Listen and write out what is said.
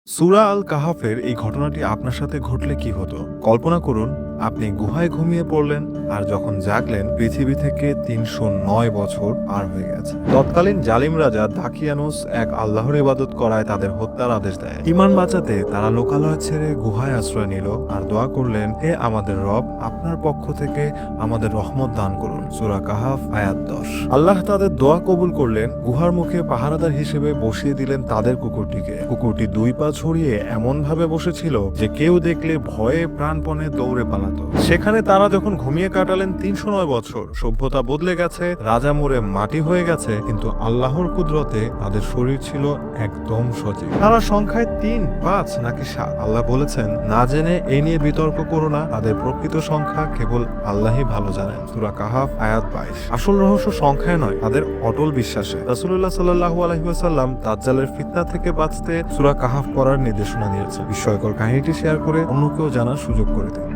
সূরা আল কাহাফের এই ঘটনাটি আপনার সাথে ঘটলে কি হতো? কল্পনা করুন, আপনি গুহায় ঘুমিয়ে পড়লেন, আর যখন জাগলেন পৃথিবী থেকে ৩০৯ বছর পার হয়ে গেছে। তৎকালীন জালিম রাজা দাকিয়ানুস এক আল্লাহর ইবাদত করায় তাদের হত্যার আদেশ দেয়। ঈমান বাঁচাতে তারা লোকালয় ছেড়ে গুহায় আশ্রয় নিল আর দোয়া করলেন, হে আমাদের রব, আপনার পক্ষ থেকে আমাদের রহমত দান করুন। সূরা কাহাফ আয়াত ১০। আল্লাহ তাদের দোয়া কবুল করলেন। গুহার মুখে পাহারাদার হিসেবে বসিয়ে দিলেন তাদের কুকুরটিকে। কুকুরটি দুই পা ছড়িয়ে এমন ভাবে বসেছিল যে কেউ দেখলে ভয়ে প্রাণপণে দৌড়ে পালাতো। সেখানে তারা যখন ঘুমিয়ে কাটালেন ৩০৯ বছর, সভ্যতা বদলে গেছে, রাজা মরে মাটি হয়ে গেছে, কিন্তু আল্লাহর কুদরতে তাদের শরীর ছিল একদম সজীব। তারা সংখ্যায় ৩, ৫ নাকি ৭, আল্লাহ বলেছেন, না জেনে এই নিয়ে বিতর্ক করো না, তাদের প্রকৃত সংখ্যা কেবল আল্লাহই ভালো জানেন। সূরা কাহাফ আয়াত ২২। আসল রহস্য সংখ্যায় নয়, তাদের অটল বিশ্বাসে। রাসূলুল্লাহ সাল্লাল্লাহু আলাইহি ওয়াসাল্লাম দাজ্জালের ফিতনা থেকে বাঁচতে সূরা কাহাফ পড়ার নির্দেশনা দিয়েছে। বিস্ময়কর কাহিনীটি শেয়ার করে অন্যকেও জানার সুযোগ করে দিন।